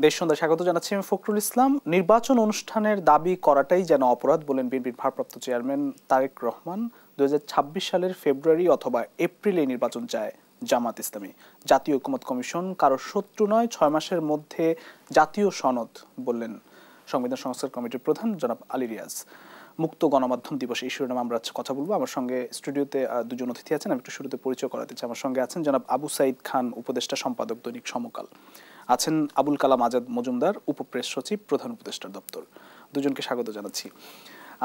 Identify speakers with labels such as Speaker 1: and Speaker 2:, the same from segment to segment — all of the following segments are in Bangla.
Speaker 1: দেশ সন্ধ্যা স্বাগত জানাচ্ছি আমি ফখরুল ইসলাম। নির্বাচন অনুষ্ঠানের দাবি করাটাই যেন অপরাধ বলেন বিএনপির ভারপ্রাপ্ত চেয়ারম্যান তারেক রহমান। 2026 সালের ফেব্রুয়ারি অথবা এপ্রিলে নির্বাচন চায় জামাত ইসলামী। জাতীয় ঐকমত্য কমিশন কারো শত্রু নয়, 6 মাসের মধ্যে জাতীয় সনদ বললেন সংবিধান সংস্কার কমিটির প্রধান জনাব আলী রিয়াজ। মুক্ত গণমাধ্যম দিবস এই শিরোনামে আমরা কথা বলবো। আমার সঙ্গে স্টুডিওতে দুজন অতিথি আছেন, আমি একটু শুরুতে পরিচয় করাতে চাই। আমার সঙ্গে আছেন জনাব আবু সাইদ খান, উপদেষ্টা সম্পাদক দৈনিক সমকাল। আছেন আবুল কালাম আজাদ মজুমদার, উপপ্রেস সচিব, প্রধান উপদেষ্টার দপ্তর। দুজনকে স্বাগত জানাচ্ছি।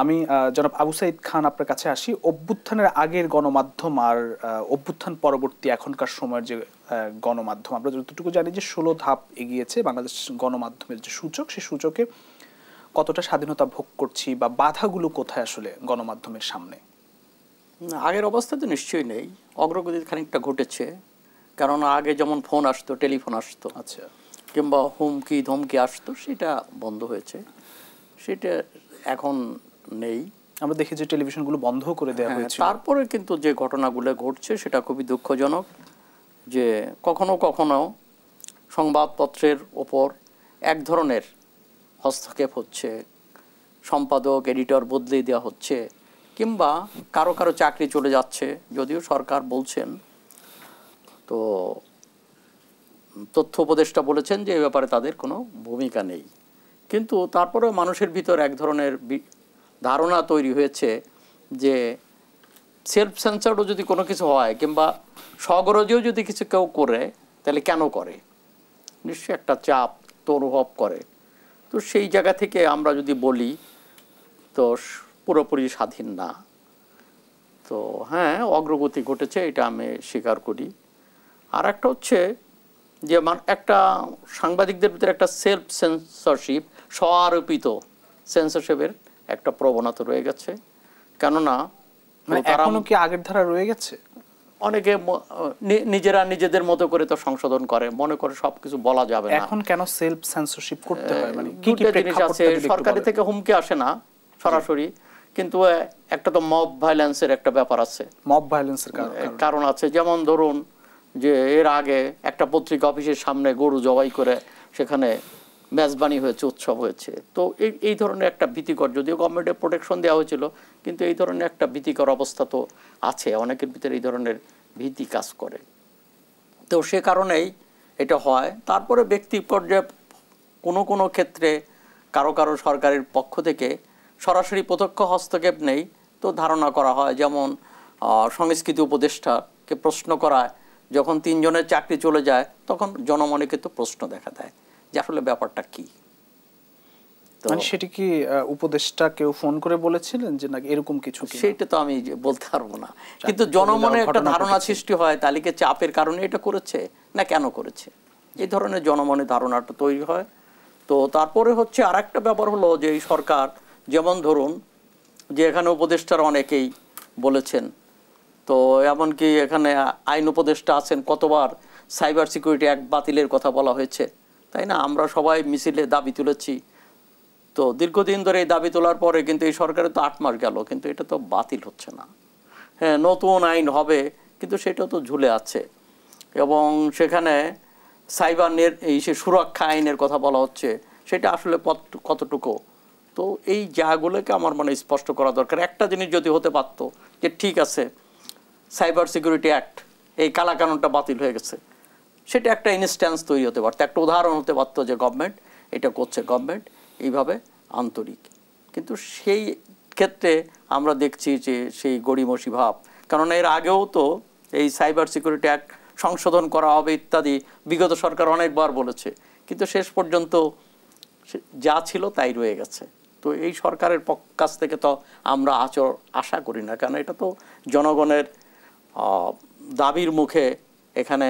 Speaker 1: আমি জনাব আবু সাইদ খান আপনার কাছে আসি। অভ্যুত্থানের আগের গণমাধ্যম আর অভ্যুত্থান পরবর্তী এখনকার সময়ের যে গণমাধ্যম, আমরা যতটুকু জানি যে 16 ধাপ এগিয়েছে বাংলাদেশ গণমাধ্যমের যে সূচক, সেই সূচকে কতটা স্বাধীনতা ভোগ করছি বা বাধাগুলো কোথায় আসলে গণমাধ্যমের সামনে?
Speaker 2: আগের অবস্থা তো নিশ্চয়ই নেই, অগ্রগতি খানিকটা ঘটেছে। কারণ আগে যেমন ফোন আসতো, টেলিফোন আসতো,
Speaker 1: আচ্ছা,
Speaker 2: কিংবা হুমকি ধমকি আসতো, সেটা বন্ধ হয়েছে, সেটা এখন নেই।
Speaker 1: আমরা দেখি যে টেলিভিশনগুলো বন্ধ করে দেওয়া হয়েছে।
Speaker 2: তারপরে কিন্তু যে ঘটনাগুলো ঘটছে সেটা খুবই দুঃখজনক, যে কখনো কখনো সংবাদপত্রের ওপর এক ধরনের হস্তক্ষেপ হচ্ছে, সম্পাদক এডিটর বদলে দেওয়া হচ্ছে, কিংবা কারো কারো চাকরি চলে যাচ্ছে। যদিও সরকার বলছেন, তো তথ্য উপদেষ্টা বলেছেন যে এ ব্যাপারে তাদের কোনো ভূমিকা নেই, কিন্তু তারপরেও মানুষের ভিতর এক ধরনের ধারণা তৈরি হয়েছে যে সেলফ সেন্সারও যদি কোনো কিছু হয়, কিংবা স্বগরজেও যদি কিছু কেউ করে, তাহলে কেন করে, নিশ্চয়ই একটা চাপ তো অনুভব করে। তো সেই জায়গা থেকে আমরা যদি বলি, তো পুরোপুরি স্বাধীন না। তো হ্যাঁ, অগ্রগতি ঘটেছে, এটা আমি স্বীকার করি। আর একটা হচ্ছে যে একটা সাংবাদিকদের ভিতরে একটা সেলফ সেন্সরশিপ, স্ব-আরোপিত সেন্সরশিপের একটা প্রবণতা রয়ে গেছে। কেননা
Speaker 1: এখনো কি আগের ধারা রয়ে গেছে?
Speaker 2: অনেকে নিজেরা নিজেদের মতো করে তো সংশোধন করে, মনে করে সবকিছু বলা যাবে না।
Speaker 1: এখন কেন সেলফ সেন্সরশিপ করতে হয়? মানে
Speaker 2: কি কি জিনিস আছে, সরকারি থেকে হুমকি আসে না সরাসরি, কিন্তু একটা তো মব ভায়োলেন্সের একটা ব্যাপার আছে,
Speaker 1: মব ভায়োলেন্সের
Speaker 2: কারণ আছে। যেমন ধরুন যে এর আগে একটা পত্রিকা অফিসের সামনে গরু জবাই করে সেখানে মেজবানি হয়েছে, উৎসব হয়েছে। তো এই ধরনের একটা ভীতিকর, যদিও গভর্নমেন্টের প্রোটেকশন দেওয়া হয়েছিল, কিন্তু এই ধরনের একটা ভীতিকর অবস্থা তো আছে, অনেকের ভিতরে এই ধরনের ভীতি কাজ করে। তো সে কারণেই এটা হয়। তারপরে ব্যক্তি পর্যায়ে কোনো কোনো ক্ষেত্রে কারো কারো সরকারের পক্ষ থেকে সরাসরি প্রত্যক্ষ হস্তক্ষেপ নেই, তো ধারণা করা হয়। যেমন সংস্কৃতি উপদেষ্টাকে প্রশ্ন করায়, যখন 3 জনের চাকরি চলে যায়, তখন জনমনে কিন্তু প্রশ্ন দেখা দেয় যে আসলে ব্যাপারটা কি।
Speaker 1: মানে সেটা কি উপদেষ্টা কেউ ফোন করে বলেছিলেন যে নাকি এরকম কিছু?
Speaker 2: সেটা তো আমি বলতে পারবো না, কিন্তু জনমনে একটা ধারণা সৃষ্টি হয়, তালিকে চাপের কারণে এটা করেছে না কেন করেছে, এই ধরনের জনমনে ধারণাটা তৈরি হয়। তো তারপরে হচ্ছে আর একটা ব্যাপার হলো যে এই সরকার, যেমন ধরুন যে এখানে উপদেষ্টারা অনেকেই বলেছেন, তো এমনকি এখানে আইন উপদেষ্টা আছেন, কতবার সাইবার সিকিউরিটি অ্যাক্ট বাতিলের কথা বলা হয়েছে, তাই না? আমরা সবাই মিছিলে দাবি তুলেছি। তো দীর্ঘদিন ধরে এই দাবি তোলার পরে কিন্তু এই সরকারে তো 8 মাস গেল, কিন্তু এটা তো বাতিল হচ্ছে না। হ্যাঁ, নতুন আইন হবে, কিন্তু সেটাও তো ঝুলে আছে। এবং সেখানে সাইবার এই সুরক্ষা আইনের কথা বলা হচ্ছে, সেটা আসলে কতটুকু, তো এই জায়গাগুলোকে আমার মনে স্পষ্ট করা দরকার। একটা জিনিস যদি হতে পারতো যে ঠিক আছে, সাইবার সিকিউরিটি অ্যাক্ট, এই কালাকানুনটা বাতিল হয়ে গেছে, সেটা একটা ইনস্ট্যান্স তৈরি হতে পারতো, একটা উদাহরণ হতে পারতো যে গভর্নমেন্ট এটা করছে, গভর্নমেন্ট এইভাবে আন্তরিক। কিন্তু সেই ক্ষেত্রে আমরা দেখছি যে সেই গড়িমসি ভাব, কারণ এর আগেও তো এই সাইবার সিকিউরিটি অ্যাক্ট সংশোধন করা হবে ইত্যাদি বিগত সরকার অনেকবার বলেছে, কিন্তু শেষ পর্যন্ত যা ছিল তাই রয়ে গেছে। তো এই সরকারের কাছ থেকে তো আমরা আশা করি না, কারণ এটা তো জনগণের দাবির মুখে এখানে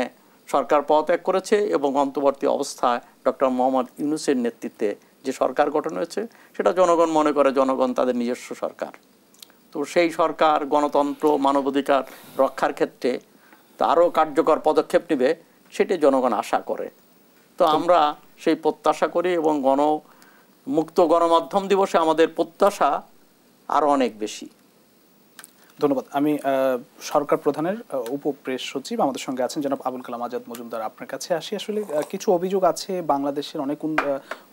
Speaker 2: সরকার পদত্যাগ করেছে, এবং অন্তর্বর্তী অবস্থায় ডক্টর মোহাম্মদ ইউনূসের নেতৃত্বে যে সরকার গঠন হয়েছে, সেটা জনগণ মনে করে জনগণ তাদের নিজস্ব সরকার। তো সেই সরকার গণতন্ত্র, মানবাধিকার রক্ষার ক্ষেত্রে আরও কার্যকর পদক্ষেপ নেবে, সেটি জনগণ আশা করে। তো আমরা সেই প্রত্যাশা করি, এবং মুক্ত গণমাধ্যম দিবসে আমাদের প্রত্যাশা আরও অনেক বেশি।
Speaker 1: ধন্যবাদ। আমি সরকার প্রধানের উপপ্রেস সচিব আমাদের সঙ্গে আছেন জনাব আবুল কালাম আজাদ মজুমদার। আপনার কাছে আসি। আসলে কিছু অভিযোগ আছে বাংলাদেশের অনেক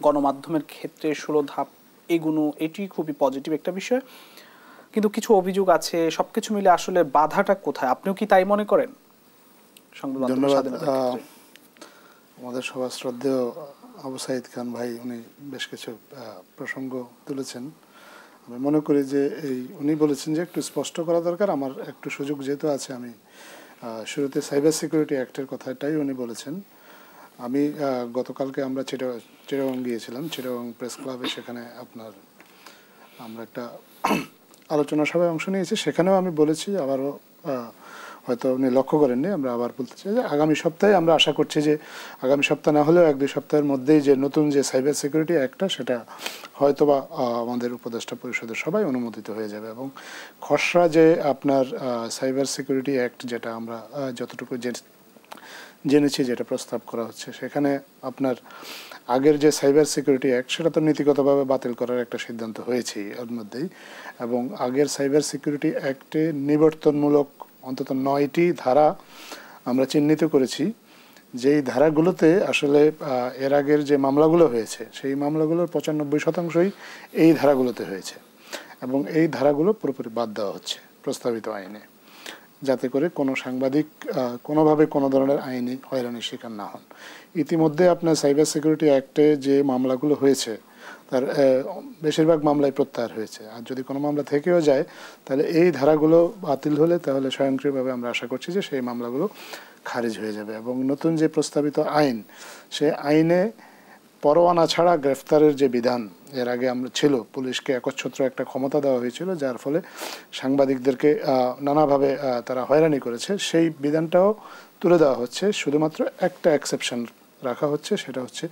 Speaker 1: গণমাধ্যমের ক্ষেত্রে 16 ধাপ এগুলো, এটি খুবই পজিটিভ একটা বিষয়, কিন্তু কিছু অভিযোগ আছে। সবকিছু মিলে আসলে বাধাটা কোথায়, আপনিও কি তাই মনে করেন?
Speaker 3: ধন্যবাদ। আমাদের সবার শ্রদ্ধেয় আবু সাঈদ খান ভাই উনি বেশ কিছু প্রসঙ্গ তুলেছেন। আমি মনে করি যে উনি বলেছেন যে একটু স্পষ্ট করা দরকার। আমার একটু সুযোগ যেহেতু আছে, আমি শুরুতে সাইবার সিকিউরিটি অ্যাক্টের কথাটাই উনি বলেছেন। আমি গতকালকে আমরা চিটাগং গিয়েছিলাম, চিটাগং প্রেস ক্লাবে, সেখানে আমরা একটা আলোচনা সভায় অংশ নিয়েছি। সেখানেও আমি বলেছি, আবারও হয়তো উনি লক্ষ্য করেননি, আমরা আবার বলতে চাই যে আগামী সপ্তাহে আমরা আশা করছি যে আগামী সপ্তাহ না হলেও 1-2 সপ্তাহের মধ্যেই যে নতুন যে সাইবার সিকিউরিটি অ্যাক্টটা সেটা হয়তোবা আমাদের উপদেষ্টা পরিষদের সবাই অনুমোদিত হয়ে যাবে। এবং খসড়া যে আপনার সাইবার সিকিউরিটি অ্যাক্ট, যেটা আমরা যতটুকু জেনেছি যেটা প্রস্তাব করা হচ্ছে, সেখানে আপনার আগের যে সাইবার সিকিউরিটি অ্যাক্ট সেটা তো নীতিগতভাবে বাতিল করার একটা সিদ্ধান্ত হয়েছেই এর মধ্যেই। এবং আগের সাইবার সিকিউরিটি অ্যাক্টে নিবর্তনমূলক অন্তত 9টি ধারা আমরা চিহ্নিত করেছি, যেই ধারাগুলোতে আসলে এর আগের যে মামলাগুলো হয়েছে সেই মামলাগুলোর 95% এই ধারাগুলোতে হয়েছে। এবং এই ধারাগুলো পুরোপুরি বাদ দেওয়া হচ্ছে প্রস্তাবিত আইনে, যাতে করে কোনো সাংবাদিক কোনোভাবে কোনো ধরনের আইনি হয়রানির শিকার না হন। ইতিমধ্যে আপনার সাইবার সিকিউরিটি অ্যাক্টে যে মামলাগুলো হয়েছে তার বেশিরভাগ মামলাই প্রত্যাহার হয়েছে। আর যদি কোনো মামলা থেকেও যায় তাহলে এই ধারাগুলো বাতিল হলে তাহলে স্বয়ংক্রিয়ভাবে আমরা আশা করছি যে সেই মামলাগুলো খারিজ হয়ে যাবে। এবং নতুন যে প্রস্তাবিত আইন, সে আইনে পরোয়ানা ছাড়া গ্রেফতারের যে বিধান এর আগে ছিল, পুলিশকে একচ্ছত্র একটা ক্ষমতা দেওয়া হয়েছিল, যার ফলে সাংবাদিকদেরকে নানাভাবে তারা হয়রানি করেছে, সেই বিধানটাও তুলে দেওয়া হচ্ছে। শুধুমাত্র একটা এক্সেপশন রাখা হচ্ছে, সেটা হচ্ছে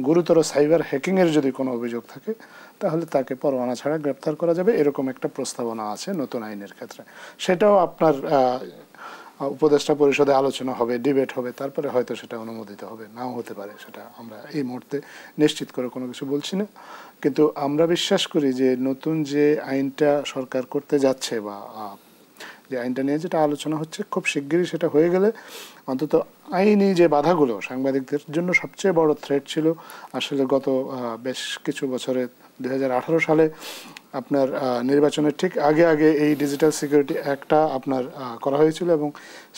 Speaker 3: গুরুতর সাইবার হ্যাকিংয়ের যদি কোনো অভিযোগ থাকে তাহলে তাকে পরোয়ানা ছাড়া গ্রেপ্তার করা যাবে, এরকম একটা প্রস্তাবনা আছে নতুন আইনের ক্ষেত্রে। সেটাও আপনার উপদেষ্টা পরিষদে আলোচনা হবে, ডিবেট হবে, তারপরে হয়তো সেটা অনুমোদিত হবে, নাও হতে পারে, সেটা আমরা এই মুহূর্তে নিশ্চিত করে কোনো কিছু বলছি না। কিন্তু আমরা বিশ্বাস করি যে নতুন যে আইনটা সরকার করতে যাচ্ছে বা যে আইনটা নিয়ে যেটা আলোচনা হচ্ছে, খুব শিগগিরই সেটা হয়ে গেলে অন্তত আইনি যে বাধাগুলো সাংবাদিকদের জন্য সবচেয়ে বড় থ্রেট ছিল আসলে গত বেশ কিছু বছরে 2018 সালে আপনার নির্বাচনের ঠিক আগে এই ডিজিটাল সিকিউরিটি অ্যাক্টটা আপনার করা হয়েছিল, এবং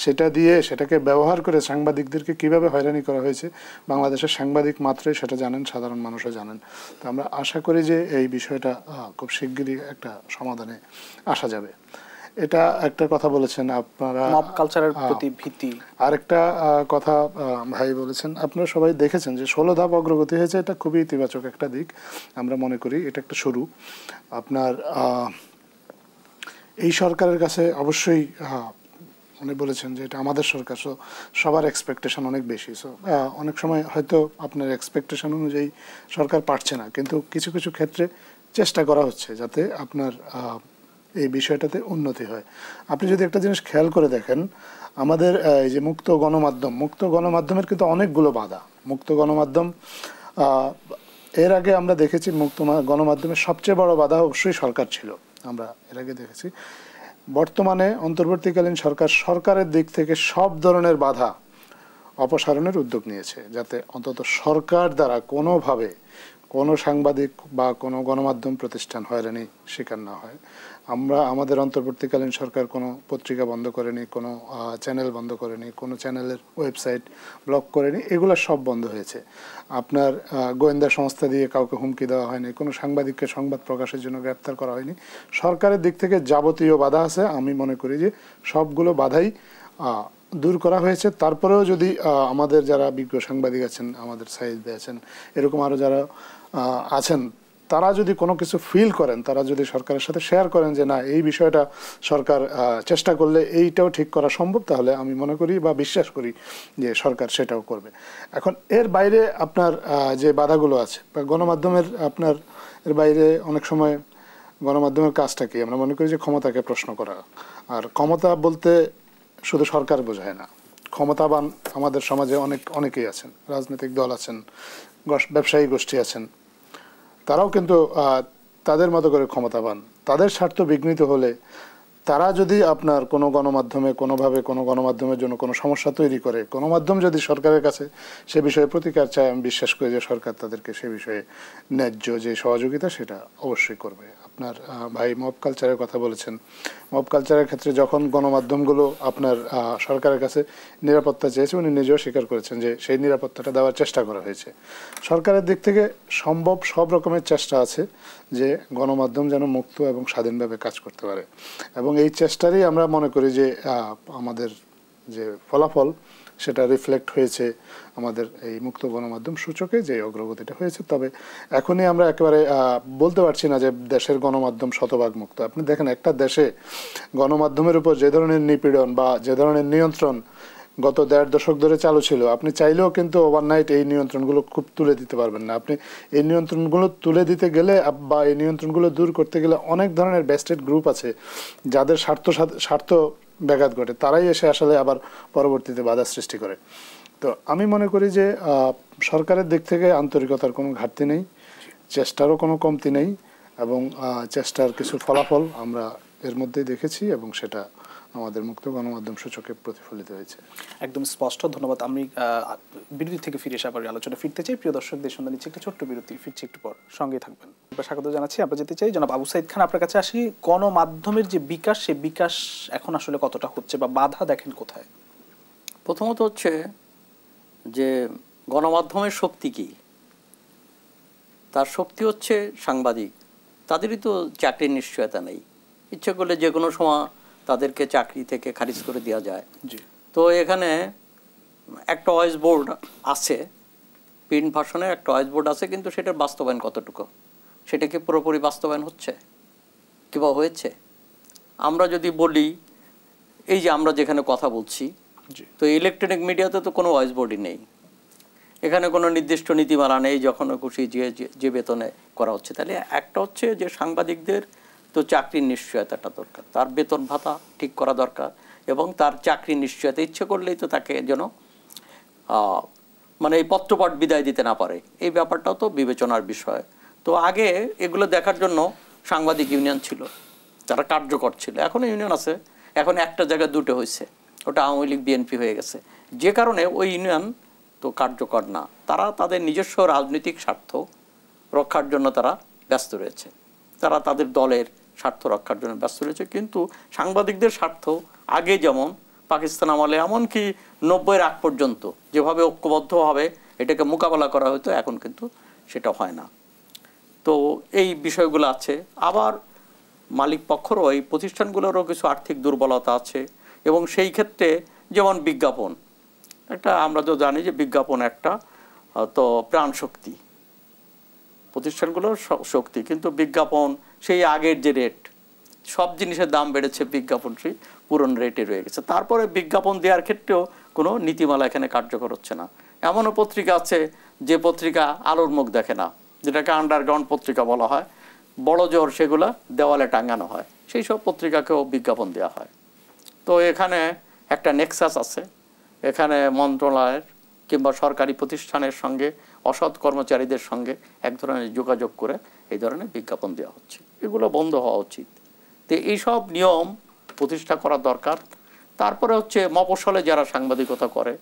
Speaker 3: সেটা দিয়ে সেটাকে ব্যবহার করে সাংবাদিকদেরকে কিভাবে হয়রানি করা হয়েছে বাংলাদেশের সাংবাদিক মাত্রই সেটা জানেন, সাধারণ মানুষও জানেন। তো আমরা আশা করি যে এই বিষয়টা খুব শিগগিরই একটা সমাধানে আসা যাবে। এটা একটা কথা বলেছেন আপনারা,
Speaker 1: মব কালচারের প্রতি ভীতি।
Speaker 3: আরেকটা কথা ভাই বলেছেন, আপনারা সবাই দেখেছেন যে 16 ধাপ অগ্রগতি হয়েছে, এটা খুবই ইতিবাচক একটা দিক। আমরা মনে করি এটা একটা শুরু। আপনার এই সরকারের কাছে অবশ্যই উনি বলেছেন যে এটা আমাদের সরকার, সো সবার এক্সপেকটেশন অনেক বেশি। সো অনেক সময় হয়তো আপনার এক্সপেকটেশন অনুযায়ী সরকার পারছে না, কিন্তু কিছু কিছু ক্ষেত্রে চেষ্টা করা হচ্ছে যাতে আপনার এই বিষয়টাতে উন্নতি হয়। আপনি যদি একটা জিনিস খেয়াল করে দেখেন, আমাদের এই যে মুক্ত গণমাধ্যমের কিন্তু অনেকগুলো বাধা। মুক্ত গণমাধ্যম এর আগে আমরা দেখেছি মুক্ত গণমাধ্যমের সবচেয়ে বড় বাধা অবশ্যই সরকার ছিল, আমরা এর আগে দেখেছি। বর্তমানে অন্তর্বর্তীকালীন সরকারের দিক থেকে সব ধরনের বাধা অপসারণের উদ্যোগ নিয়েছে, যাতে অন্তত সরকার দ্বারা কোনোভাবে কোনো সাংবাদিক বা কোনো গণমাধ্যম প্রতিষ্ঠান হয়রানি শিকার না হয়। আমাদের অন্তর্বর্তীকালীন সরকার কোনো পত্রিকা বন্ধ করেনি, কোনো চ্যানেল বন্ধ করেনি, কোনো চ্যানেলের ওয়েবসাইট ব্লক করেনি, এগুলো সব বন্ধ হয়েছে। আপনার গোয়েন্দা সংস্থা দিয়ে কাউকে হুমকি দেওয়া হয়নি, কোনো সাংবাদিককে সংবাদ প্রকাশের জন্য গ্রেপ্তার করা হয়নি। সরকারের দিক থেকে যাবতীয় বাধা আছে, আমি মনে করি যে সবগুলো বাধাই দূর করা হয়েছে। তারপরেও যদি আমাদের যারা বিজ্ঞ সাংবাদিক আছেন, আমাদের সাইদ ভাই আছেন, এরকম আরও যারা আছেন, তারা যদি কোনো কিছু ফিল করেন, তারা যদি সরকারের সাথে শেয়ার করেন যে না এই বিষয়টা সরকার চেষ্টা করলে এইটাও ঠিক করা সম্ভব, তাহলে আমি মনে করি বা বিশ্বাস করি যে সরকার সেটাও করবে। এখন এর বাইরে আপনার যে বাধাগুলো আছে বা গণমাধ্যমের আপনার এর বাইরে অনেক সময় গণমাধ্যমের কাজটা কি, আমরা মনে করি যে ক্ষমতাকে প্রশ্ন করা। আর ক্ষমতা বলতে শুধু সরকার বোঝায় না, ক্ষমতাবান আমাদের সমাজে অনেকেই আছেন, রাজনৈতিক দল আছেন, ব্যবসায়ী গোষ্ঠী আছেন, তারাও কিন্তু তাদের মতো করে ক্ষমতাবান। তাদের স্বার্থ বিঘ্নিত হলে তারা যদি আপনার কোনো গণমাধ্যমে কোনোভাবে কোনো গণমাধ্যমের জন্য কোনো সমস্যা তৈরি করে, গণমাধ্যম যদি সরকারের কাছে সে বিষয়ে প্রতিকার চায়, আমি বিশ্বাস করি যে সরকার তাদেরকে সে বিষয়ে ন্যায্য যে সহযোগিতা সেটা অবশ্যই করবে। আপনার ভাই মব কালচারের কথা বলেছেন, মব কালচারের ক্ষেত্রে যখন গণমাধ্যমগুলো আপনার সরকারের কাছে নিরাপত্তা চেয়েছে, উনি নিজেও স্বীকার করেছেন যে সেই নিরাপত্তাটা দেওয়ার চেষ্টা করা হয়েছে। সরকারের দিক থেকে সম্ভব সব রকমের চেষ্টা আছে যে গণমাধ্যম যেন মুক্ত এবং স্বাধীনভাবে কাজ করতে পারে, এবং এই চেষ্টারই আমরা মনে করি যে আমাদের যে ফলাফল সেটা রিফ্লেক্ট হয়েছে আমাদের এই মুক্ত গণমাধ্যম সূচকে যে অগ্রগতিটা হয়েছে। তবে এখনই আমরা একেবারে বলতে পারছি না যে দেশের গণমাধ্যম শতভাগ মুক্ত। আপনি দেখেন একটা দেশে গণমাধ্যমের উপর যে ধরনের নিপীড়ন বা যে ধরনের নিয়ন্ত্রণ গত 1.5 দশক ধরে চালু ছিল, আপনি চাইলেও কিন্তু ওভারনাইট এই নিয়ন্ত্রণগুলো খুব তুলে দিতে পারবেন না। আপনি এই নিয়ন্ত্রণগুলো তুলে দিতে গেলে বা এই নিয়ন্ত্রণগুলো দূর করতে গেলে অনেক ধরনের বেস্টেড গ্রুপ আছে যাদের স্বার্থ ব্যাঘাত ঘটে, তারাই এসে আসলে আবার পরবর্তীতে বাধা সৃষ্টি করে। তো আমি মনে করি যে সরকারের দিক থেকে আন্তরিকতার কোনো ঘাটতি নেই, চেষ্টারও কোনো কমতি নেই, এবং চেষ্টার কিছু ফলাফল আমরা এর মধ্যেই দেখেছি এবং সেটা আমাদের মুক্ত গণমাধ্যম সূচকে প্রতিফলিত হয়েছে।
Speaker 1: একদম স্পষ্ট। ধন্যবাদ। আমি বিরতি থেকে ফিরে এসে আবার আলোচনা ফিরতে চাই। প্রিয় দর্শকদের সঙ্গে নিচ্ছে একটা ছোট্ট বিরতি, ফিরছি একটু পর, সঙ্গেই থাকবেন। স্বাগত জানাচ্ছি। আমরা যেতে চাই জনাব আবু সাঈদ খান, আপনার কাছে আসি। গণমাধ্যমের যে বিকাশ, সে বিকাশ এখন আসলে কতটা হচ্ছে বা বাধা দেখেন কোথায়?
Speaker 2: প্রথমত হচ্ছে যে গণমাধ্যমের শক্তি কি? তার শক্তি হচ্ছে সাংবাদিক। তাদেরই তো চাকরির নিশ্চয়তা নেই, ইচ্ছে করলে যে কোনো সময় তাদেরকে চাকরি থেকে খারিজ করে দেওয়া যায়। তো এখানে একটা ভয়েস বোর্ড আছে, প্রিন্ট ভার্সনের একটা ভয়েস বোর্ড আছে, কিন্তু সেটার বাস্তবায়ন কতটুকু? সেটা কি পুরোপুরি বাস্তবায়ন হচ্ছে কিংবা হয়েছে? আমরা যদি বলি, এই যে আমরা যেখানে কথা বলছি, তো ইলেকট্রনিক মিডিয়াতে তো কোনো ভয়েস বোর্ডই নেই, এখানে কোনো নির্দিষ্ট নীতিমালা নেই, যখন খুশি যে বেতনে করা হচ্ছে। তাহলে একটা হচ্ছে যে সাংবাদিকদের তো চাকরির নিশ্চয়তাটা দরকার, তার বেতন ভাতা ঠিক করা দরকার, এবং তার চাকরির নিশ্চয়তা ইচ্ছে করলেই তো তাকে যেন মানে এই পত্রপাঠ বিদায় দিতে না পারে, এই ব্যাপারটাও তো বিবেচনার বিষয়। তো আগে এগুলো দেখার জন্য সাংবাদিক ইউনিয়ন ছিল, তারা কার্যকর ছিল। এখনও ইউনিয়ন আছে, এখন একটা জায়গায় দুটো হয়েছে, ওটা আওয়ামী লীগ বিএনপি হয়ে গেছে, যে কারণে ওই ইউনিয়ন তো কার্যকর না। তারা তাদের নিজস্ব রাজনৈতিক স্বার্থ রক্ষার জন্য তারা ব্যস্ত রয়েছে, তারা তাদের দলের স্বার্থ রক্ষার জন্য ব্যস্ত রয়েছে। কিন্তু সাংবাদিকদের স্বার্থ আগে যেমন পাকিস্তান আমলে, এমনকি 90-এর আগ পর্যন্ত যেভাবে ঐক্যবদ্ধভাবে এটাকে মোকাবেলা করা হতো, এখন কিন্তু সেটা হয় না। তো এই বিষয়গুলো আছে। আবার মালিক পক্ষরও এই প্রতিষ্ঠানগুলোরও কিছু আর্থিক দুর্বলতা আছে, এবং সেই ক্ষেত্রে যেমন বিজ্ঞাপন একটা, আমরা তো জানি যে বিজ্ঞাপন একটা তো প্রাণ শক্তি, প্রতিষ্ঠানগুলোর শক্তি, কিন্তু বিজ্ঞাপন সেই আগের যে রেট, সব জিনিসের দাম বেড়েছে, বিজ্ঞাপন সেই পুরনো রেটে রয়ে গেছে। তারপরে বিজ্ঞাপন দেওয়ার ক্ষেত্রেও কোনো নীতিমালা এখানে কার্যকর হচ্ছে না। এমনও পত্রিকা আছে যে পত্রিকা আলোর মুখ দেখে না, যেটাকে আন্ডারগ্রাউন্ড পত্রিকা বলা হয়, বড় জোর সেগুলা দেওয়ালে টাঙানো হয়, সেই সব পত্রিকাকেও বিজ্ঞাপন দেওয়া হয়। তো এখানে একটা নেক্সাস আছে, এখানে মন্ত্রণালয়ের কিংবা সরকারি প্রতিষ্ঠানের সঙ্গে অসৎ কর্মচারীদের সঙ্গে এক ধরনের যোগাযোগ করে এই ধরনের বিজ্ঞাপন দেওয়া হচ্ছে, এগুলো বন্ধ হওয়া উচিত। তো এইসব নিয়ম প্রতিষ্ঠা করা দরকার। তারপরে হচ্ছে মফস্বলে যারা সাংবাদিকতা করে,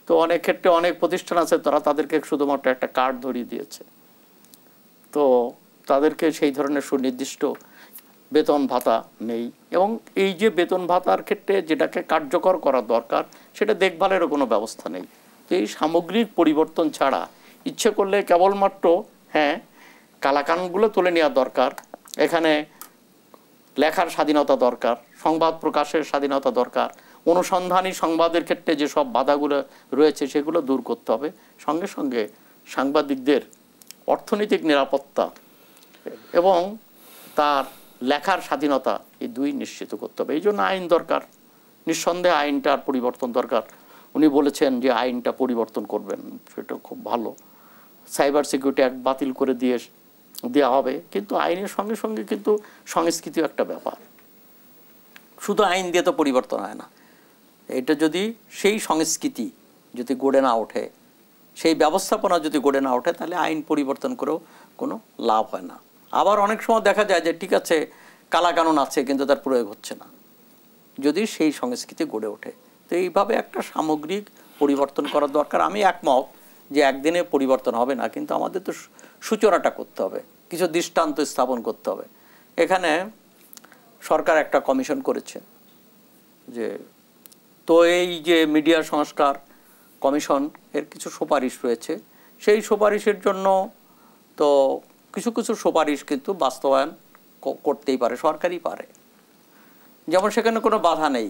Speaker 2: তো অনেক ক্ষেত্রে অনেক প্রতিষ্ঠান আছে তারা তাদেরকে শুধুমাত্র একটা কার্ড ধরিয়ে দিয়েছে, তো তাদেরকে সেই ধরনের সুনির্দিষ্ট বেতন ভাতা নেই, এবং এই যে বেতন ভাতার ক্ষেত্রে যেটাকে কার্যকর করা দরকার সেটা দেখভালেরও কোনো ব্যবস্থা নেই। তো এই সামগ্রিক পরিবর্তন ছাড়া ইচ্ছে করলে কেবলমাত্র কালাকানুনগুলো তুলে নেওয়া দরকার, এখানে লেখার স্বাধীনতা দরকার, সংবাদ প্রকাশের স্বাধীনতা দরকার, অনুসন্ধানী সংবাদের ক্ষেত্রে যেসব বাধাগুলো রয়েছে সেগুলো দূর করতে হবে, সঙ্গে সঙ্গে সাংবাদিকদের অর্থনৈতিক নিরাপত্তা এবং তার লেখার স্বাধীনতা, এই দুই নিশ্চিত করতে হবে। এই জন্য আইন দরকার, নিঃসন্দেহে আইনটার পরিবর্তন দরকার। উনি বলেছেন যে আইনটা পরিবর্তন করবেন, সেটা খুব ভালো। সাইবার সিকিউরিটি অ্যাক্ট বাতিল করে দেওয়া হবে, কিন্তু আইনের সঙ্গে সঙ্গে কিন্তু সংস্কৃতিও একটা ব্যাপার, শুধু আইন দিয়ে তো পরিবর্তন হয় না। এটা যদি সেই সংস্কৃতি যদি গড়ে না ওঠে, সেই ব্যবস্থাপনা যদি গড়ে না ওঠে, তাহলে আইন পরিবর্তন করেও কোনো লাভ হয় না। আবার অনেক সময় দেখা যায় যে ঠিক আছে কালাকানুন আছে কিন্তু তার প্রয়োগ হচ্ছে না, যদি সেই সংস্কৃতি গড়ে ওঠে। তো এইভাবে একটা সামগ্রিক পরিবর্তন করার দরকার। আমি একমত যে একদিনে পরিবর্তন হবে না, কিন্তু আমাদের তো সূচনাটা করতে হবে, কিছু দৃষ্টান্ত স্থাপন করতে হবে। এখানে সরকার একটা কমিশন করেছে, যে তো এই যে মিডিয়া সংস্কার কমিশন এর কিছু সুপারিশ রয়েছে, সেই সুপারিশের জন্য তো কিছু কিছু সুপারিশ কিন্তু বাস্তবায়ন করতেই পারে, সরকারই পারে। যেমন সেখানে কোনো বাধা নেই,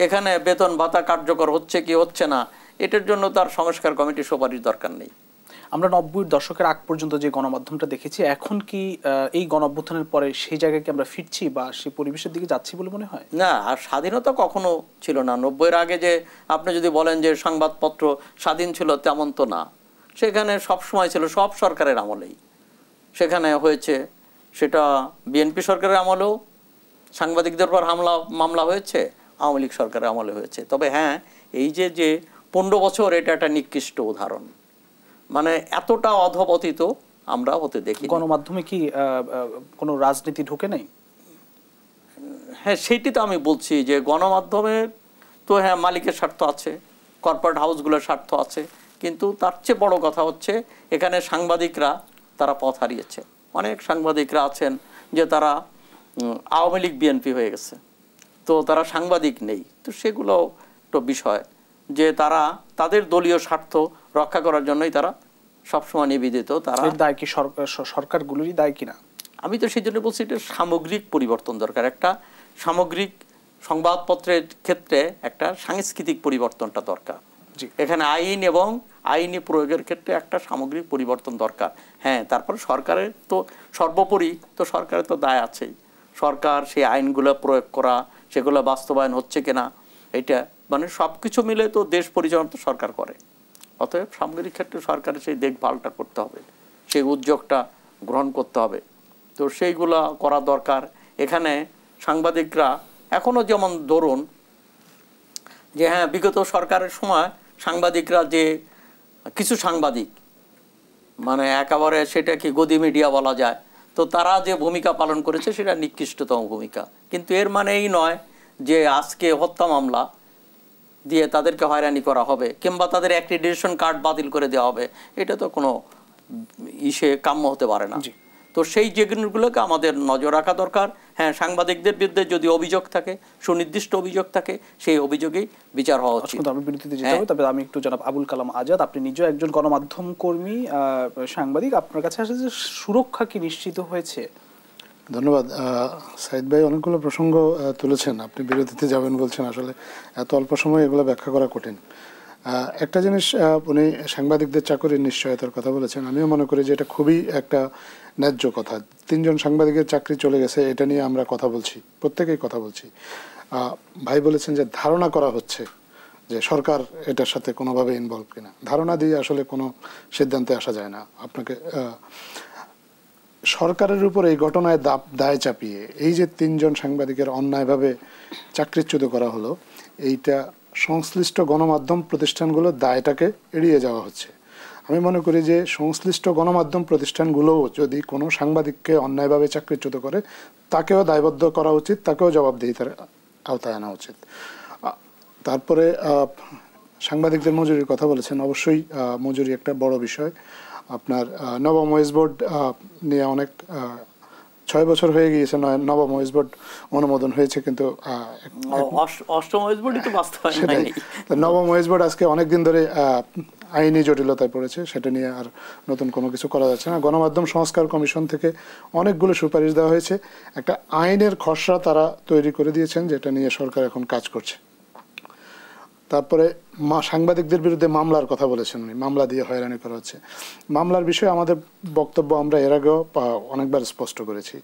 Speaker 2: এখানে বেতন ভাতা কার্যকর হচ্ছে কি হচ্ছে না এটার জন্য তার সংস্কার কমিটির সুপারিশ দরকার নেই।
Speaker 1: আমরা 90-এর দশকের আগ পর্যন্ত যে গণমাধ্যমটা দেখেছি, এখন কি এই গণঅভ্যুত্থানের পরে সেই জায়গায় কি আমরা ফিরছি বা সেই পরিবেশের দিকে যাচ্ছি বলে মনে হয়?
Speaker 2: না, আর স্বাধীনতা কখনো ছিল না 90-এর আগে। যে আপনি যদি বলেন যে সংবাদপত্র স্বাধীন ছিল, তেমন তো না। সেখানে সব সময় ছিল, সব সরকারের আমলেই সেখানে হয়েছে। সেটা বিএনপি সরকারের আমলেও সাংবাদিকদের উপর মামলা হয়েছে, আওয়ামী লীগ সরকারের আমলে হয়েছে। তবে হ্যাঁ, এই যে 15 বছর, এটা একটা নিকৃষ্ট উদাহরণ। মানে এতটা অধপতিত আমরা হতে দেখি।
Speaker 1: গণমাধ্যমে কি কোনো রাজনীতি ঢুকে নেই?
Speaker 2: হ্যাঁ, সেইটি তো আমি বলছি যে গণমাধ্যমের তো হ্যাঁ মালিকের স্বার্থ আছে, কর্পোরেট হাউসগুলোর স্বার্থ আছে, কিন্তু তার চেয়ে বড় কথা হচ্ছে এখানে সাংবাদিকরা তারা পথ হারিয়েছে। অনেক সাংবাদিকরা আছেন যে তারা আওয়ামী লীগ বিএনপি হয়ে গেছে, তো তারা সাংবাদিক নেই। তো সেগুলো তো বিষয় যে তারা তাদের দলীয় স্বার্থ রক্ষা করার জন্যই তারা সবসময় নিবেদিত। তারা
Speaker 1: দায় কি সরকারগুলোরই দায় কিনা?
Speaker 2: আমি তো সেই জন্য বলছি এটা সামগ্রিক পরিবর্তন দরকার। একটা সামগ্রিক সংবাদপত্রের ক্ষেত্রে একটা সাংস্কৃতিক পরিবর্তনটা দরকার। এখানে আইন এবং আইনি প্রয়োগের ক্ষেত্রে একটা সামগ্রিক পরিবর্তন দরকার। হ্যাঁ, তারপর সরকারের তো সর্বোপরি তো সরকারের তো দায় আছেই। সরকার সেই আইনগুলো প্রয়োগ করা, সেগুলো বাস্তবায়ন হচ্ছে কিনা, এটা মানে সব কিছু মিলে তো দেশ পরিচালনা তো সরকার করে। অতএব সামগ্রিক ক্ষেত্রে সরকারের সেই দেখভালটা করতে হবে, সেই উদ্যোগটা গ্রহণ করতে হবে। তো সেইগুলা করা দরকার। এখানে সাংবাদিকরা এখনও যেমন ধরুন যে হ্যাঁ, বিগত সরকারের সময় সাংবাদিকরা যে কিছু সাংবাদিক মানে একেবারে সেটা কি গদি মিডিয়া বলা যায়, তো তারা যে ভূমিকা পালন করেছে সেটা নিকৃষ্টতম ভূমিকা। কিন্তু এর মানে এই নয় যে আজকে হত্যা মামলা দিয়ে তাদেরকে হয়রানি করা হবে কিংবা তাদের অ্যাক্রিডিটেশন কার্ড বাতিল করে দেওয়া হবে, এটা তো কোনো কাম্য হতে পারে না। তো সেই জিনিসগুলোকে আমাদের নজর রাখা দরকার। হ্যাঁ, সাংবাদিকদের বিরুদ্ধে যদি অভিযোগ থাকে, সুনির্দিষ্ট অভিযোগ থাকে, সেই অভিযোগেই বিচার হওয়া উচিত।
Speaker 1: আমি বিরতিতে যেতে হবে, তবে আমি একটু জনাব আবুল কালাম আজাদ, আপনি নিজেও একজন গণমাধ্যম কর্মী, সাংবাদিক, আপনার কাছে আসে যে সুরক্ষা কি নিশ্চিত হয়েছে?
Speaker 3: ধন্যবাদ সাইদ ভাই, অনেকগুলো প্রসঙ্গ তুলেছেন। আপনি বিরতিতে যাবেন বলছেন, আসলে এত অল্প সময় এগুলো ব্যাখ্যা করা কঠিন। একটা জিনিস, উনি সাংবাদিকদের চাকরির নিশ্চয়তার কথা বলেছেন। আমিও মনে করি যে এটা খুবই একটা ন্যায্য কথা। 3 জন সাংবাদিকের চাকরি চলে গেছে, এটা নিয়ে আমরা কথা বলছি, প্রত্যেকেই কথা বলছি। ভাই বলেছেন যে ধারণা করা হচ্ছে যে সরকার এটার সাথে কোনোভাবে ইনভলভ কিনা। ধারণা দিয়ে আসলে কোনো সিদ্ধান্তে আসা যায় না। আপনাকে সরকারের উপর এই ঘটনায় দায় চাপিয়ে এই যে 3 জন সাংবাদিকের অন্যায়ভাবে চাকরিচ্যুত করা হলো, এইটা সংশ্লিষ্ট গণমাধ্যম প্রতিষ্ঠানগুলোর দায়টাকে এড়িয়ে যাওয়া হচ্ছে। আমি মনে করি যে সংশ্লিষ্ট গণমাধ্যম প্রতিষ্ঠানগুলোও যদি কোনো সাংবাদিককে অন্যায়ভাবে চাকরিচ্যুত করে, তাকেও দায়বদ্ধ করা উচিত, তাকেও জবাবদিহিতার আওতায় আনা উচিত। তারপরে সাংবাদিকদের মজুরির কথা বলেছেন। অবশ্যই মজুরি একটা বড় বিষয়। আপনার নবম ওয়েজ বোর্ড নিয়ে অনেক 6 বছর হয়ে গিয়েছে নবম ওয়েজ বোর্ড অনুমোদন হয়েছে, কিন্তু
Speaker 2: অষ্টম ওয়েজ বোর্ডই তো বাস্তবায়ন হয়নি।
Speaker 3: নবম ওয়েজ বোর্ড আজকে অনেকদিন ধরে আইনি জটিলতায় পড়েছে, সেটা নিয়ে আর নতুন কোনো কিছু করা যাচ্ছে না। গণমাধ্যম সংস্কার কমিশন থেকে অনেকগুলো সুপারিশ দেওয়া হয়েছে, একটা আইনের খসড়া তারা তৈরি করে দিয়েছেন, যেটা নিয়ে সরকার এখন কাজ করছে। তারপরে সাংবাদিকদের বিরুদ্ধে মামলার কথা বলেছেন উনি, মামলা দিয়ে হয়রানি করা হচ্ছে। মামলার বিষয়ে আমাদের বক্তব্য আমরা এর আগেও অনেকবার স্পষ্ট করেছি।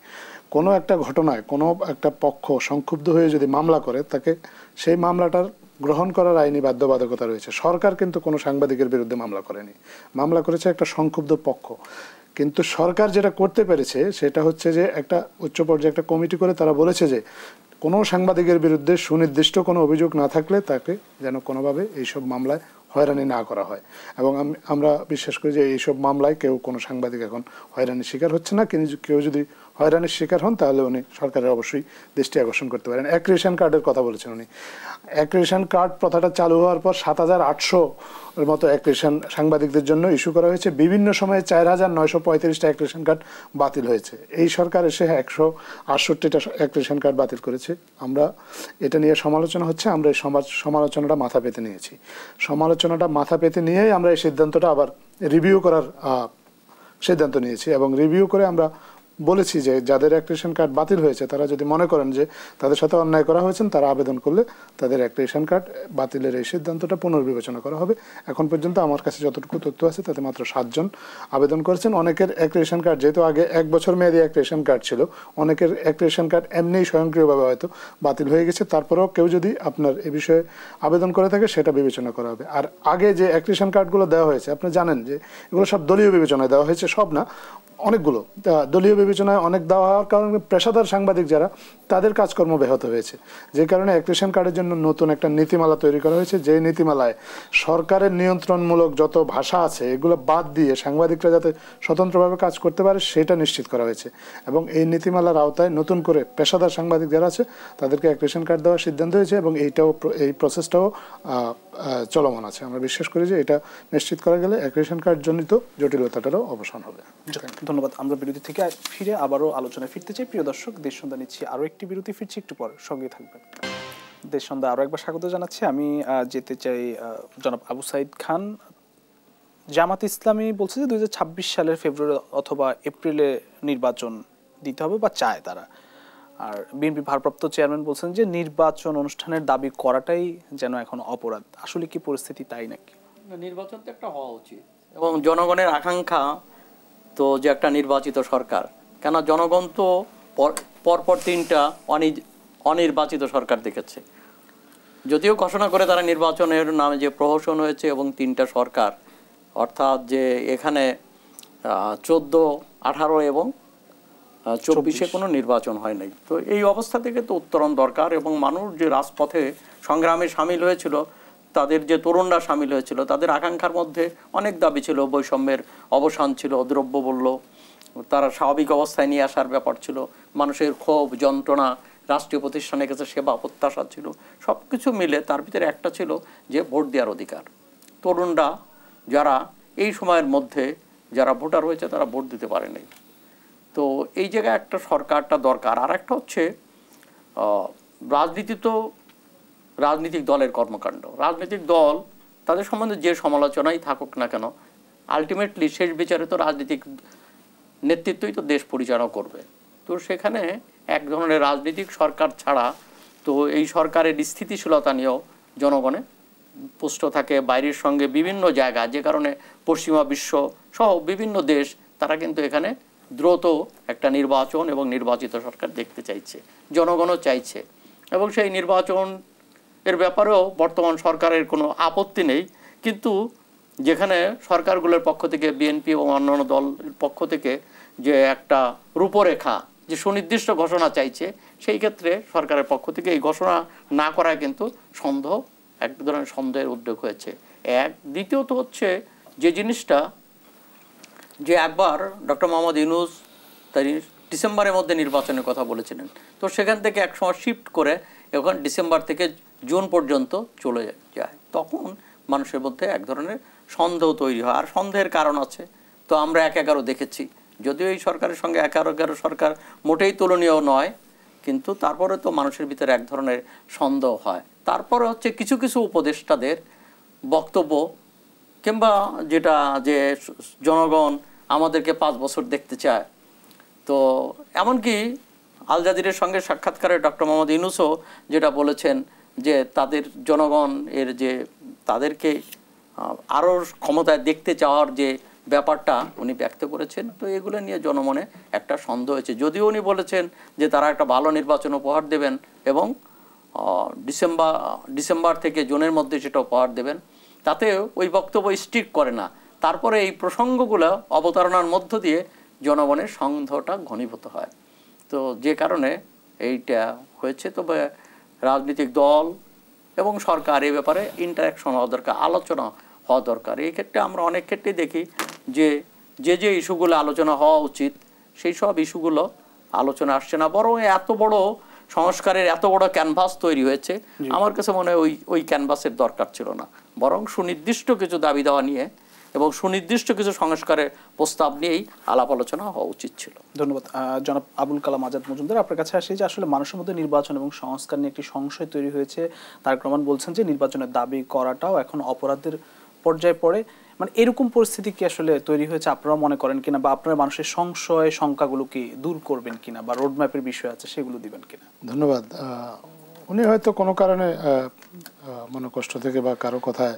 Speaker 3: কোনো একটা ঘটনায় কোনো একটা পক্ষ সংক্ষুব্ধ হয়ে যদি মামলা করে, তাকে সেই মামলাটার গ্রহণ করার আইনি বাধ্যবাধকতা রয়েছে। সরকার কিন্তু কোনো সাংবাদিকের বিরুদ্ধে মামলা করেনি, মামলা করেছে একটা সংক্ষুব্ধ পক্ষ। কিন্তু সরকার যেটা করতে পেরেছে সেটা হচ্ছে যে একটা উচ্চ পর্যায়ে একটা কমিটি করে তারা বলেছে যে কোনো সাংবাদিকের বিরুদ্ধে সুনির্দিষ্ট কোনো অভিযোগ না থাকলে তাকে যেন কোনোভাবে এইসব মামলায় হয়রানি না করা হয়। এবং আমরা বিশ্বাস করি যে এইসব মামলায় কোনো সাংবাদিক এখন হয়রানির শিকার হচ্ছে না। কেউ যদি হয়রানির শিকার হন তাহলে উনি সরকারের অবশ্যই দৃষ্টি আকর্ষণ করতে পারেন। এক রেশন কার্ডের কথা বলেছেন উনি। এক রেশন কার্ড প্রথাটা চালু হওয়ার পর ৭,৮০০ এর মতো এক রেশন সাংবাদিকদের জন্য ইস্যু করা হয়েছে। বিভিন্ন সময়ে ৪,৯৩৫টা এক রেশন কার্ড বাতিল হয়েছে। এই সরকার এসে ১৬৮টা এক রেশন কার্ড বাতিল করেছে। আমরা এটা নিয়ে সমালোচনা হচ্ছে, আমরা এই সমালোচনাটা মাথা পেতে নিয়েছি। সমালোচনাটা মাথা পেতে নিয়েই আমরা এই সিদ্ধান্তটা আবার রিভিউ করার সিদ্ধান্ত নিয়েছি এবং রিভিউ করে আমরা বলেছি যে যাদের এক রেশন কার্ড বাতিল হয়েছে তারা যদি মনে করেন যে তাদের সাথে অন্যায় করা হয়েছে, তারা আবেদন করলে তাদের এক রেশন কার্ড বাতিলের এই সিদ্ধান্তটা পুনর্বিবেচনা করা হবে। এখন পর্যন্ত আমার কাছে যতটুকু তথ্য আছে তাতে মাত্র 7 জন আবেদন করেছেন। অনেকের এক রেশন কার্ড, যেহেতু আগে 1 বছর মেয়াদী এক রেশন কার্ড ছিল, অনেকের এক রেশন কার্ড এমনিই স্বয়ংক্রিয়ভাবে হয়তো বাতিল হয়ে গেছে। তারপরেও কেউ যদি আপনার এ বিষয়ে আবেদন করে থাকে সেটা বিবেচনা করা হবে। আর আগে যে এক রেশন কার্ডগুলো দেওয়া হয়েছে আপনি জানেন যে এগুলো সব দলীয় বিবেচনায় দেওয়া হয়েছে, সব না, অনেকগুলো দলীয় বিবেচনায় অনেক দেওয়া হওয়ার কারণে পেশাদার সাংবাদিক যারা, তাদের কাজকর্ম ব্যাহত হয়েছে। যে কারণে এক রেশন কার্ডের জন্য নতুন একটা নীতিমালা তৈরি করা হয়েছে, যে নীতিমালায় সরকারের নিয়ন্ত্রণমূলক যত ভাষা আছে এগুলো বাদ দিয়ে সাংবাদিকরা যাতে স্বতন্ত্রভাবে কাজ করতে পারে সেটা নিশ্চিত করা হয়েছে। এবং এই নীতিমালার আওতায় নতুন করে পেশাদার সাংবাদিক যারা আছে তাদেরকে এক রেশন কার্ড দেওয়ার সিদ্ধান্ত হয়েছে এবং এই প্রসেসটাও চলমান আছে। আমরা বিশ্বাস করি যে এটা নিশ্চিত করা গেলে এক রেশন কার্ড জনিত জটিলতাটারও অবসান হবে।
Speaker 1: ধন্যবাদ। আমরা বিরতি থেকে ফিরে আবারও আলোচনায় ফিরতে চাই। প্রিয় দর্শক, দেশ সন্ধ্যা নিচ্ছি আরও একটি বিরতি, ফিরছি একটু পর, সঙ্গে থাকবেন। দেশ সন্ধ্যা আরও একবার স্বাগত জানাচ্ছি। আমি যেতে চাই জনাব আবু সাইদ খান। জামাত ইসলামী বলছে যে 2026 সালের ফেব্রুয়ারি অথবা এপ্রিলে নির্বাচন দিতে হবে বা চায় তারা। আর বিএনপি ভারপ্রাপ্ত চেয়ারম্যান বলছেন যে নির্বাচন অনুষ্ঠানের দাবি করাটাই যেন এখন অপরাধ। আসলে কি পরিস্থিতি তাই নাকি?
Speaker 2: নির্বাচন তো একটা হওয়া উচিত এবং জনগণের আকাঙ্ক্ষা তো যে একটা নির্বাচিত সরকার, কেন জনগণ তো পরপর 3টা অনির্বাচিত সরকার দেখেছে। যদিও ঘোষণা করে তারা নির্বাচনের নামে যে প্রহসন হয়েছে এবং 3টা সরকার, অর্থাৎ যে এখানে 14, 18 এবং 24-এ কোনো নির্বাচন হয় নাই। তো এই অবস্থা থেকে তো উত্তরণ দরকার এবং মানুষ যে রাজপথে সংগ্রামে সামিল হয়েছিল, তাদের যে তরুণরা সামিল হয়েছিল, তাদের আকাঙ্ক্ষার মধ্যে অনেক দাবি ছিল। বৈষম্যের অবসান ছিল, দ্রব্যমূল্য তারা স্বাভাবিক অবস্থায় নিয়ে আসার ব্যাপার ছিল, মানুষের ক্ষোভ যন্ত্রণা, রাষ্ট্রীয় প্রতিষ্ঠানের কাছে সেবা প্রত্যাশা ছিল। সব কিছু মিলে তার ভিতরে একটা ছিল যে ভোট দেওয়ার অধিকার। তরুণরা যারা এই সময়ের মধ্যে যারা ভোটার হয়েছে তারা ভোট দিতে পারে নাই। তো এই জায়গায় একটা সরকারটা দরকার। আর একটা হচ্ছে রাজনীতি, তো রাজনৈতিক দলের কর্মকাণ্ড, রাজনৈতিক দল তাদের সম্বন্ধে যে সমালোচনাই থাকুক না কেন, আলটিমেটলি শেষ বিচারে তো রাজনৈতিক নেতৃত্বই তো দেশ পরিচালনা করবে। তো সেখানে এক ধরনের রাজনৈতিক সরকার ছাড়া তো এই সরকারের স্থিতিশীলতা নিয়েও জনগণে পুষ্ট থাকে বাইরের সঙ্গে বিভিন্ন জায়গা, যে কারণে পশ্চিমা বিশ্ব সহ বিভিন্ন দেশ তারা কিন্তু এখানে দ্রুত একটা নির্বাচন এবং নির্বাচিত সরকার দেখতে চাইছে, জনগণও চাইছে। এবং সেই নির্বাচন এর ব্যাপারেও বর্তমান সরকারের কোনো আপত্তি নেই, কিন্তু যেখানে সরকারগুলোর পক্ষ থেকে বিএনপি এবং অন্যান্য দলের পক্ষ থেকে যে একটা রূপরেখা, যে সুনির্দিষ্ট ঘোষণা চাইছে, সেই ক্ষেত্রে সরকারের পক্ষ থেকে এই ঘোষণা না করায় কিন্তু এক ধরনের সন্দেহের উদ্যোগ হয়েছে। দ্বিতীয়ত হচ্ছে যে জিনিসটা, যে একবার ডক্টর মোহাম্মদ ইউনূস তিনি ডিসেম্বরের মধ্যে নির্বাচনের কথা বলেছিলেন, তো সেখান থেকে একসময় শিফট করে এখন ডিসেম্বর থেকে জুন পর্যন্ত চলে যায়। তখন মানুষের মধ্যে এক ধরনের সন্দেহ তৈরি হয়, আর সন্দেহের কারণ আছে। তো আমরা 1/11 দেখেছি, যদিও এই সরকারের সঙ্গে 1/11 সরকার মোটেই তুলনীয় নয়, কিন্তু তারপরে তো মানুষের ভিতরে এক ধরনের সন্দেহ হয়। তারপরে হচ্ছে কিছু কিছু উপদেষ্টাদের বক্তব্য, কিংবা যেটা যে জনগণ আমাদেরকে 5 বছর দেখতে চায়। তো এমনকি আল জাজিরের সঙ্গে সাক্ষাৎকারে ডক্টর মোহাম্মদ ইউনূসও যেটা বলেছেন যে তাদের জনগণ এর যে তাদেরকে আরও ক্ষমতায় দেখতে চাওয়ার যে ব্যাপারটা উনি ব্যক্ত করেছেন। তো এগুলো নিয়ে জনমনে একটা সন্দেহ হয়েছে, যদিও উনি বলেছেন যে তারা একটা ভালো নির্বাচন উপহার দেবেন এবং ডিসেম্বর থেকে জুনের মধ্যে সেটা উপহার দেবেন, তাতে ওই বক্তব্য স্ট্রিক্ট করে না। তারপরে এই প্রসঙ্গগুলো অবতারণার মধ্য দিয়ে জনগণের সন্দেহটা ঘনীভূত হয়। তো যে কারণে এইটা হয়েছে। তবে রাজনৈতিক দল এবং সরকার এই ব্যাপারে ইন্টারাকশন হওয়া দরকার, আলোচনা হওয়া দরকার। এই ক্ষেত্রে আমরা অনেক ক্ষেত্রেই দেখি যে যে ইস্যুগুলো আলোচনা হওয়া উচিত সেই সব ইস্যুগুলো আলোচনা আসছে না, বরং এত বড় সংস্কারের এত বড় ক্যানভাস তৈরি হয়েছে, আমার কাছে মনে হয় ওই ক্যানভাসের দরকার ছিল না, বরং সুনির্দিষ্ট কিছু দাবি দেওয়া নিয়ে এবং সুনির্দিষ্ট কিছু সংস্কারের প্রস্তাব নিয়েই আলাপ আলোচনা হওয়া উচিত ছিল।
Speaker 1: ধন্যবাদ। জনাব আবুল কালাম আজাদ মজুমদার, আপনার কাছে আসি যে আসলে মানুষের মধ্যে নির্বাচন এবং সংস্কার নিয়ে একটি সংশয় তৈরি হয়েছে। তারেক রহমান বলছেন যে নির্বাচনের দাবি করাটাও এখন অপরাধের পর্যায়ে পড়ে, মানে এরকম পরিস্থিতি কি আসলে তৈরি হয়েছে আপনারা মনে করেন কিনা, বা আপনারা মানুষের সংশয় শঙ্কাগুলো কি দূর করবেন কিনা, বা রোডম্যাপের বিষয় আছে সেগুলো দিবেন কিনা?
Speaker 3: ধন্যবাদ। উনি হয়তো কোনো কারণে মনোকষ্ট থেকে বা কারো কথায়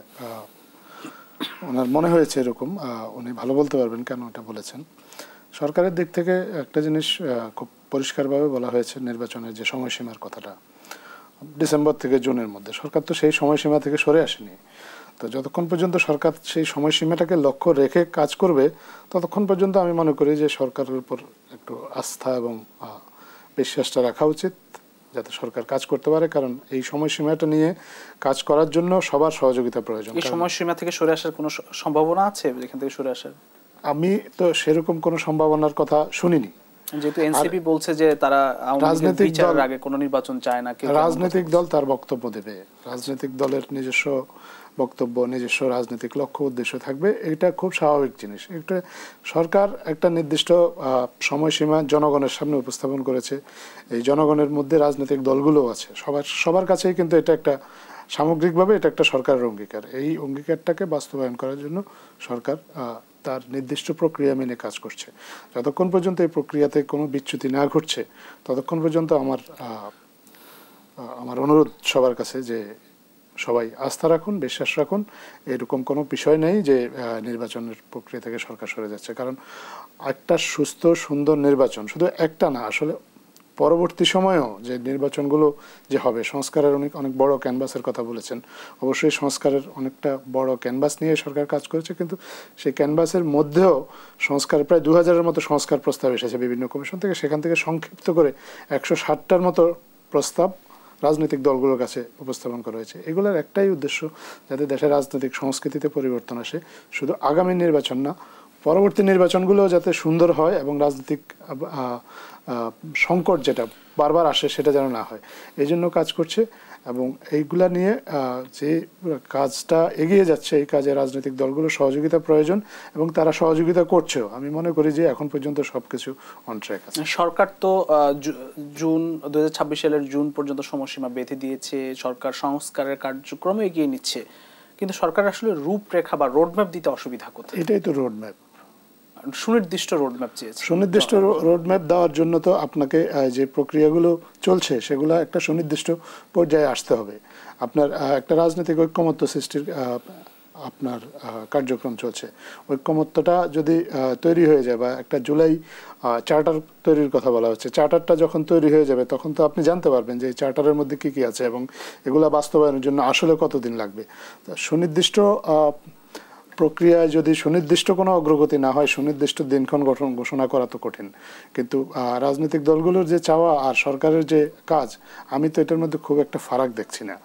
Speaker 3: ওনার মনে হয়েছে এরকম, উনি ভালো বলতে পারবেন কেন এটা বলেছেন। সরকারের দিক থেকে একটা জিনিস খুব পরিষ্কারভাবে বলা হয়েছে, নির্বাচনের যে সময়সীমার কথাটা, ডিসেম্বর থেকে জুনের মধ্যে। সরকার তো সেই সময়সীমা থেকে সরে আসেনি। তো যতক্ষণ পর্যন্ত সরকার সেই সময়সীমাটাকে লক্ষ্য রেখে কাজ করবে, ততক্ষণ পর্যন্ত আমি মনে করি যে সরকারের উপর একটু আস্থা এবং বিশ্বাসটা রাখা উচিত, যাতে সরকার কাজ করতে পারে। কারণ এই সময়সীমাটা নিয়ে কাজ করার জন্য সবার সহযোগিতা প্রয়োজন।
Speaker 1: এই সময়সীমা থেকে সরে আসার কোনো সম্ভাবনা আছে যেখান থেকে সরে আসার?
Speaker 3: আমি তো সেরকম কোনো সম্ভাবনার কথা শুনিনি,
Speaker 1: যেহেতু এনসিপি বলছে যে তারা রাজনৈতিক দলের আগে কোনো নির্বাচন চায় না।
Speaker 3: রাজনৈতিক দল তার বক্তব্য দেবে, রাজনৈতিক দলের নিজস্ব বক্তব্য, নিজস্ব রাজনৈতিক লক্ষ্য উদ্দেশ্য থাকবে, এটা খুব স্বাভাবিক জিনিস। এটা সরকার একটা নির্দিষ্ট সময়সীমা জনগণের সামনে উপস্থাপন করেছে। এই জনগণের মধ্যে রাজনৈতিক দলগুলো আছে, সবার কাছেই কিন্তু এটা একটা সামগ্রিকভাবে এটা একটা সরকারের অঙ্গীকার। এই অঙ্গীকারটাকে বাস্তবায়ন করার জন্য সরকার তার নির্দিষ্ট প্রক্রিয়া মেনে কাজ করছে। যতক্ষণ পর্যন্ত এই প্রক্রিয়াতে কোনো বিচ্যুতি না ঘটছে, ততক্ষণ পর্যন্ত আমার অনুরোধ সবার কাছে যে সবাই আস্থা রাখুন, বিশ্বাস রাখুন। এরকম কোনো বিষয় নেই যে নির্বাচনের প্রক্রিয়া থেকে সরকার সরে যাচ্ছে। কারণ একটা সুস্থ সুন্দর নির্বাচন শুধু একটা না, আসলে পরবর্তী সময়েও যে নির্বাচনগুলো যে হবে, সংস্কারের অনেক বড় ক্যানভাসের কথা বলেছেন। অবশ্যই সংস্কারের অনেকটা বড় ক্যানভাস নিয়ে সরকার কাজ করেছে, কিন্তু সেই ক্যানভাসের মধ্যেও সংস্কার প্রায় 2000-এর মতো সংস্কার প্রস্তাব এসেছে বিভিন্ন কমিশন থেকে। সেখান থেকে সংক্ষিপ্ত করে 160টার মতো প্রস্তাব রাজনৈতিক দলগুলোর কাছে উপস্থাপন করা হয়েছে। এগুলোর একটাই উদ্দেশ্য, যাতে দেশের রাজনৈতিক সংস্কৃতিতে পরিবর্তন আসে। শুধু আগামী নির্বাচন না, পরবর্তী নির্বাচনগুলো যাতে সুন্দর হয় এবং রাজনৈতিক সংকট যেটা বারবার আসে সেটা যেন না হয়, এই জন্য কাজ করছে। এবং এইগুলা নিয়ে যে কাজটা এগিয়ে যাচ্ছে, এই কাজে রাজনৈতিক দলগুলো সহযোগিতা প্রয়োজন এবং তারা সহযোগিতা করছেও। আমি মনে করি যে এখন পর্যন্ত সবকিছু অন ট্র্যাক আছে।
Speaker 1: সরকার তো জুন 2026 সালের জুন পর্যন্ত সময়সীমা বেঁধে দিয়েছে, সরকার সংস্কারের কার্যক্রম এগিয়ে নিচ্ছে, কিন্তু সরকার আসলে রূপরেখা বা রোডম্যাপ দিতে অসুবিধা কোথায়?
Speaker 3: এটাই তো রোডম্যাপ,
Speaker 1: সুনির্দিষ্ট রোডম্যাপ চেয়েছে।
Speaker 3: সুনির্দিষ্ট রোডম্যাপ দেওয়ার জন্য তো আপনাকে যে প্রক্রিয়াগুলো চলছে সেগুলো একটা সুনির্দিষ্ট পর্যায়ে আসতে হবে। আপনার একটা রাজনৈতিক ঐক্যমত্য সৃষ্টির আপনার কার্যক্রম চলছে। ঐক্যমত্যটা যদি তৈরি হয়ে যায়, বা একটা জুলাই চার্টার তৈরির কথা বলা হচ্ছে, চার্টারটা যখন তৈরি হয়ে যাবে তখন তো আপনি জানতে পারবেন যে এই চার্টারের মধ্যে কী কী আছে এবং এগুলো বাস্তবায়নের জন্য আসলে কতদিন লাগবে। সুনির্দিষ্ট প্রক্রিয়ায় যদি সুনির্দিষ্ট কোনো অগ্রগতি না হয়, সুনির্দিষ্ট দিনক্ষণ ঘোষণা করা তো কঠিন। কিন্তু রাজনৈতিক দলগুলোর যে চাওয়া আর সরকারের যে কাজ, আমি তো এটার মধ্যে খুব একটা ফারাক দেখছি না।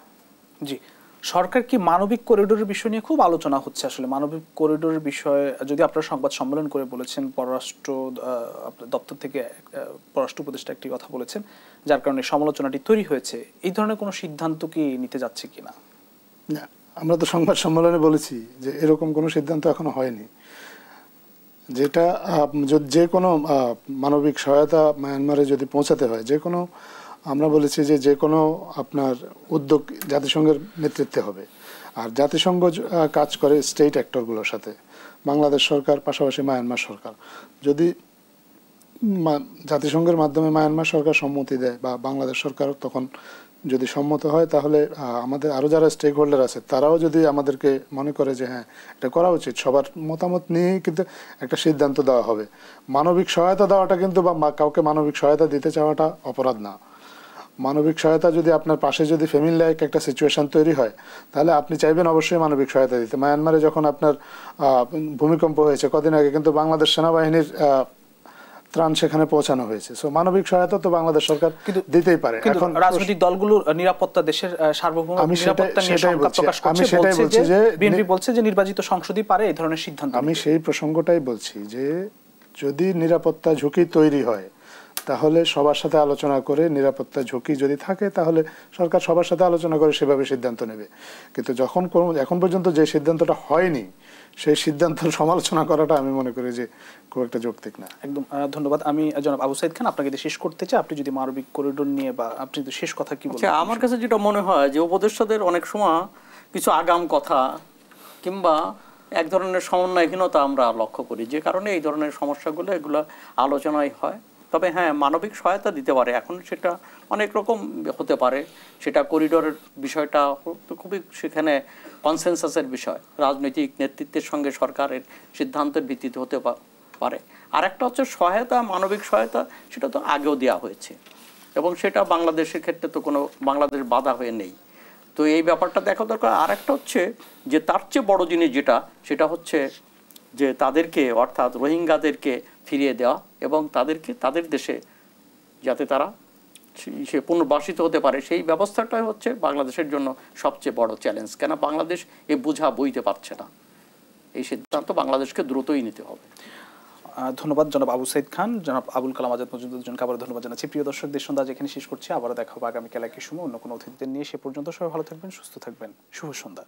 Speaker 1: জি, সরকার কি মানবিক করিডোরের বিষয় নিয়ে খুব আলোচনা হচ্ছে? আসলে মানবিক করিডোরের বিষয়ে যদি আপনারা সংবাদ সম্মেলন করে বলেছেন, পররাষ্ট্র দপ্তর থেকে পররাষ্ট্র উপদেষ্টা একটি কথা বলেছেন, যার কারণে সমালোচনাটি তৈরি হয়েছে, এই ধরনের কোনো সিদ্ধান্ত কি নিতে যাচ্ছে কিনা?
Speaker 3: না, আমরা তো সংবাদ সম্মেলনে বলেছি যে এরকম কোনো সিদ্ধান্ত এখনো হয়নি। যেটা যে কোনো মানবিক সহায়তা মায়ানমারে যদি পৌঁছাতে হয়, যে কোনো, আমরা বলেছি যে কোনো আপনার উদ্যোগ জাতিসংঘের নেতৃত্বে হবে। আর জাতিসংঘ কাজ করে স্টেট অ্যাক্টরগুলোর সাথে, বাংলাদেশ সরকার পাশাপাশি মায়ানমার সরকার। যদি জাতিসংঘের মাধ্যমে মায়ানমার সরকার সম্মতি দেয় বা বাংলাদেশ সরকার তখন যদি সম্মত হয়, তাহলে আমাদের আরও যারা স্টেক হোল্ডার আছে তারাও যদি আমাদেরকে মনে করে যে হ্যাঁ এটা করা উচিত, সবার মতামত নিয়েই কিন্তু একটা সিদ্ধান্ত দেওয়া হবে। মানবিক সহায়তা দেওয়াটা কিন্তু, বা কাউকে মানবিক সহায়তা দিতে চাওয়াটা অপরাধ না। মানবিক সহায়তা যদি আপনার পাশে যদি ফ্যামিলি লাইক একটা সিচুয়েশন তৈরি হয়, তাহলে আপনি চাইবেন অবশ্যই মানবিক সহায়তা দিতে। মায়ানমারে যখন আপনার ভূমিকম্প হয়েছে কদিন আগে, কিন্তু বাংলাদেশ সেনাবাহিনীর ত্রাণ সেখানে পৌঁছানো হয়েছে। সো মানবিক সহায়তা তো বাংলাদেশ সরকার দিতেই পারে।
Speaker 1: এখন রাজনৈতিক দলগুলোর নিরাপত্তা, দেশের সার্বভৌম নিরাপত্তা নিয়ে শঙ্কা প্রকাশ করছে, আমি সেটাই বলছি যে বিএনপি বলছে যে নির্বাচিত সংসদই পারে এই ধরনের সিদ্ধান্ত।
Speaker 3: আমি সেই প্রসঙ্গটাই বলছি যে যদি নিরাপত্তা ঝুঁকি তৈরি হয়, তাহলে সবার সাথে আলোচনা করে নিরাপত্তা ঝুঁকি যদি থাকে তাহলে সরকার সবার সাথে আলোচনা করে সেভাবে সিদ্ধান্ত নেবে। কিন্তু যখন এখন পর্যন্ত যে সিদ্ধান্তটা হয়নি সেই সিদ্ধান্তের সমালোচনা করাটা আমি মনে করি যে খুব একটা যৌক্তিক না।
Speaker 1: একদম ধন্যবাদ। আমি জনাব আবু সাইদ খান আপনাকে শেষ করতে চাই, আপনি যদি মানবিক করিডোর নিয়ে বা আপনি তো শেষ কথা কি বলবেন?
Speaker 2: আমার কাছে যেটা মনে হয় যে উপদেষ্টাদের অনেক সময় কিছু আগাম কথা কিংবা এক ধরনের সমন্বয়হীনতা আমরা লক্ষ্য করি, যে কারণে এই ধরনের সমস্যাগুলো এগুলো আলোচনায় হয়। তবে হ্যাঁ, মানবিক সহায়তা দিতে পারে, এখন সেটা অনেক রকম হতে পারে। সেটা করিডোরের বিষয়টা খুবই সেখানে কনসেনসাসের বিষয়, রাজনৈতিক নেতৃত্বের সঙ্গে সরকারের সিদ্ধান্তের ভিত্তিতে হতে পারে। আর একটা হচ্ছে সহায়তা, মানবিক সহায়তা, সেটা তো আগেও দেওয়া হয়েছে এবং সেটা বাংলাদেশের ক্ষেত্রে তো কোনো বাংলাদেশ বাধা হয়ে নেই। তো এই ব্যাপারটা দেখা দরকার। আর একটা হচ্ছে যে তার চেয়ে বড় জিনিস যেটা, সেটা হচ্ছে যে তাদেরকে, অর্থাৎ রোহিঙ্গাদেরকে ফিরিয়ে দেওয়া এবং তাদেরকে তাদের দেশে যাতে তারা সে পুনর্বাসিত হতে পারে, সেই ব্যবস্থাটাই হচ্ছে বাংলাদেশের জন্য সবচেয়ে বড় চ্যালেঞ্জ। কেন বাংলাদেশ এ বোঝা বইতে পারছে না, এই সিদ্ধান্ত বাংলাদেশকে দ্রুতই নিতে হবে।
Speaker 1: ধন্যবাদ জনাব আবু সাইদ খান। জনাব আবুল কালাম আজাদ মজুমদারজনকে আবার ধন্যবাদ জানাচ্ছি। প্রিয় দর্শক, দেশ সন্ধ্যা যেখানে শেষ করছি, আবারও দেখা হবে আগামীকাল একই সময় অন্য কোনো অতিথিদের নিয়ে। সে পর্যন্ত সবাই ভালো থাকবেন, সুস্থ থাকবেন। শুভ সন্ধ্যা।